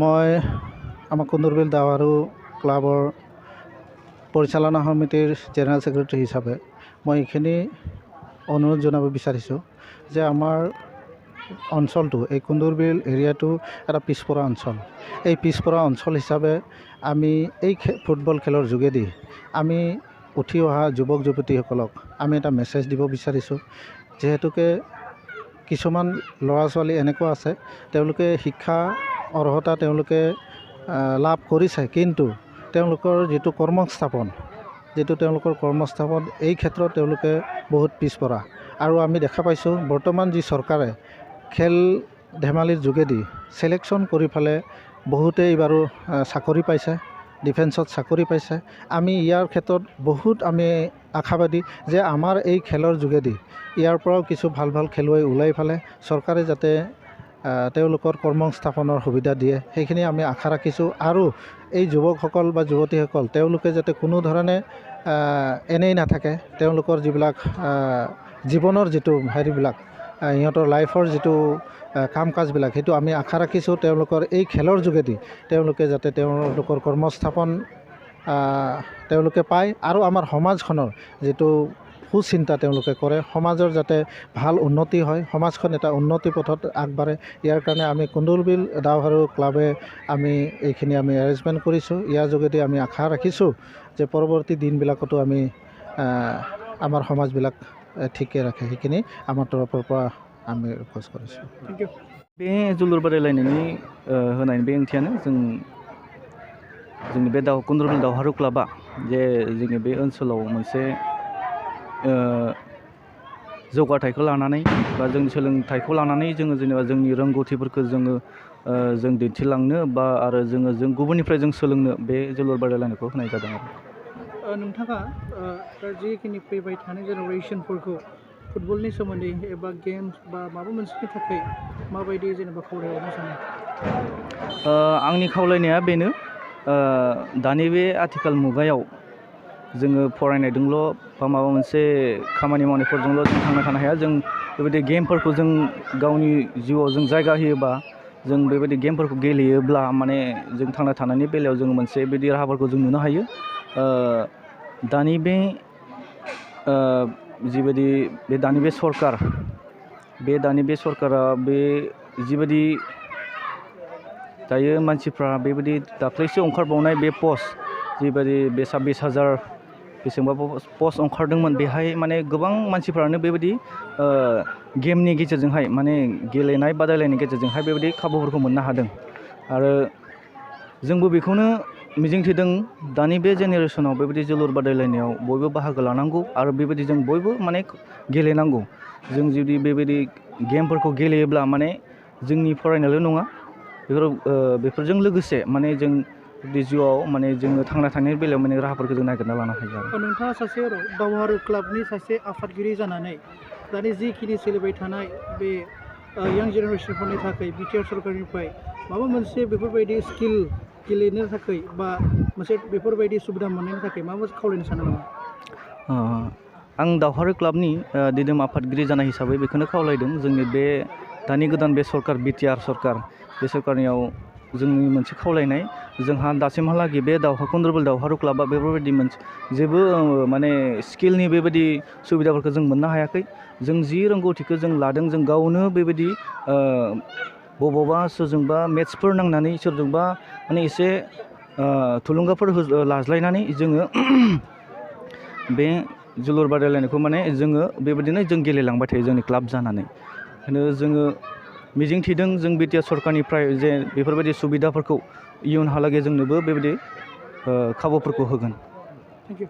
মই আমাৰ কুন্দুৰবিল ডাওহাৰু ক্লাবৰ পৰিচালনা সমিতিৰ জেনেৰেল ছেক্ৰেটাৰী হিচাপে মই এইখিনি অনুৰোধ জনাব বিচাৰিছোঁ যে আমাৰ অঞ্চলটো এই কুন্দুৰবিল এৰিয়াটো এটা পিছপৰা অঞ্চল। এই পিছপৰা অঞ্চল হিচাপে আমি এই ফুটবল খেলৰ যোগেদি আমি উঠি অহা যুৱক যুৱতীসকলক আমি এটা মেছেজ দিব বিচাৰিছোঁ। যিহেতুকে কিছুমান ল'ৰা ছোৱালী এনেকুৱা আছে তেওঁলোকে শিক্ষা অৰ্হতা তেওঁলোকে লাভ কৰিছে, কিন্তু তেওঁলোকৰ যিটো কৰ্মস্থাপন এই ক্ষেত্ৰত তেওঁলোকে বহুত পিছপৰা। আৰু আমি দেখা পাইছোঁ বৰ্তমান যি চৰকাৰে খেল ধেমালিৰ যোগেদি ছিলেকশ্যন কৰি পেলাই বহুতেই বাৰু চাকৰি পাইছে, ডিফেন্সত চাকৰি পাইছে। আমি ইয়াৰ ক্ষেত্ৰত বহুত আমি আশাবাদী যে আমাৰ এই খেলৰ যোগেদি ইয়াৰ পৰাও কিছু ভাল ভাল খেলুৱৈ ওলাই পেলাই চৰকাৰে যাতে তেওঁলোকৰ কৰ্মস্থাপনৰ সুবিধা দিয়ে, সেইখিনি আমি আশা ৰাখিছোঁ। আৰু এই যুৱকসকল বা যুৱতীসকল তেওঁলোকে যাতে কোনো ধৰণে এনেই নাথাকে, তেওঁলোকৰ যিবিলাক জীৱনৰ যিটো হেৰিবিলাক সিহঁতৰ লাইফৰ যিটো কাম কাজবিলাক সেইটো আমি আশা ৰাখিছোঁ তেওঁলোকৰ এই খেলৰ যোগেদি তেওঁলোকে যাতে তেওঁলোকৰ কৰ্মস্থাপন তেওঁলোকে পায় আৰু আমাৰ সমাজখনৰ যিটো সুচিন্তা তেওঁলোকে কৰে, সমাজৰ যাতে ভাল উন্নতি হয়, সমাজখন এটা উন্নতি পথত আগবাঢ়ে। ইয়াৰ কাৰণে আমি কুন্দুৰবিল ডাওহাৰু ক্লাবে আমি এইখিনি আমি এৰেঞ্জমেণ্ট কৰিছোঁ। ইয়াৰ যোগেদি আমি আশা ৰাখিছোঁ যে পৰৱৰ্তী দিনবিলাকতো আমি আমাৰ সমাজবিলাক ঠিকে ৰাখে। সেইখিনি আমাৰ তৰফৰ পৰা আমি ৰিকুৱেষ্ট কৰিছোঁ। Thank you. बे जोलुर बादायलायनायनि होनायनि बे ओंथियानो जोंनि बे कुन्दुरबिल दावहारु क्लाबा जे जोंनि बे ओनसोलाव मोनसे जौगाथायखौ लानानै बा जोंनि सोलोंथाइखौ लानानै जोङो जेनेबा जोंनि रोंगौथिफोरखौ जों दिन्थिलांनो बा आरो जों गुबुननिफ्राय जों सोलोंनो बे जोलुर बादायलायनायखौ होनाय जादों आरो। नोंथाङा जिखिनि फैबाय थानाय जेनेरेसनफोरखौ फुटबलनि सोमोन्दै एबा गेम्स बा माबा मोनसेनि थाखाय माबायदि जेनेबा खावलायहरनो सानो? आंनि खावलायनाया बेनो, दानि बे आथिखाल मुगायाव जोङो फरायनायजोंल' बा माबा मोनसे खामानि मावनायफोरजोंल' जों थांना थानो हाया। जों बेबायदि गेमफोरखौ जों गावनि जिउआव जों जायगा होयोबा, जों बेबायदि गेमफोरखौ गेलेयोब्ला माने जों थांना थानायनि बेलायाव जों मोनसे बिदि राहाफोरखौ जों नुनो हायो। दानि बे सरकार बे जिबायदि दायो मानसिफ्रा बेबायदि दाख्लैसो ओंखारबावनाय बे पस्ट जिबायदि बे 26,000 बेसेबांबा पस्ट ओंखारदोंमोन, बेहाय माने गोबां मानसिफ्रानो बेबायदि गेमनि गेजेरजोंहाय माने गेलेनाय बादायलायनायनि गेजेरजोंहाय बेबायदि खाबुफोरखौ मोननो हादों। आरो जोंबो बेखौनो मिजिंथिदों दानि बे जेनेरेसनाव बेबायदि जोलुर बादायलायनायाव बयबो बाहागो लानांगौ आरो बेबायदि जों बयबो माने गेलेनांगौ। जों जुदि बेबायदि गेमफोरखौ गेलेयोब्ला माने जोंनि फरायनायल' नङा, बेफोरजों लोगोसे माने जों जिउआव माने जोङो थांना थानायनि बेलायाव माने राहाफोरखौ जों नागिरना लानो हायो आरो। नोंथाङा सासे दावहारु क्लाबनि सासे आफादगिरि जानानै दानि जिखिनि सोलिबाय थानाय बे यां जेनेरेसनफोरनि थाखाय बिटिआर सरकारनिफ्राय माबा मोनसे बेफोरबायदि स्किल गेलेनो थाखाय बा मोनसे बेफोरबायदि सुबिदा मोननायनि थाखाय माबा मोनसे खावलायनो सानो नामा? आं दावहारु क्लाबनि दिदोम आफादगिरि जानाय हिसाबै बेखौनो खावलायदों, जोंनि बे दानि गोदान बे सरकार बिटिआर सरकार, बे सरकारनियाव जोंनि मोनसे खावलायनाय, जोंहा दासिमहालागै बे कुन्दुरबिल दावहारु क्लाबा बेफोरबायदि मोनसे जेबो माने स्किलनि बेबायदि सुबिदाफोरखौ जों मोननो हायाखै। जों जि रोंगौथिखौ जों लादों, जों गावनो बेबायदि बबावबा सोरजोंबा मेट्सफोर नांनानै सोरजोंबा माने एसे थुलुंगाफोर लाज्लायनानै जोङो बे जोलुर बादायलायनायखौ माने जोङो बेबायदिनो जों गेलेलांबाय थायो जोंनि क्लाब जानानै। बेखायनो जोङो मिजिंथिदों जों बिटिआर सरकारनिफ्राय जे बेफोरबायदि सुबिदाफोरखौ इयुनहालागै जोंनोबो बेबायदि खाबुफोरखौ होगोन। Thank you.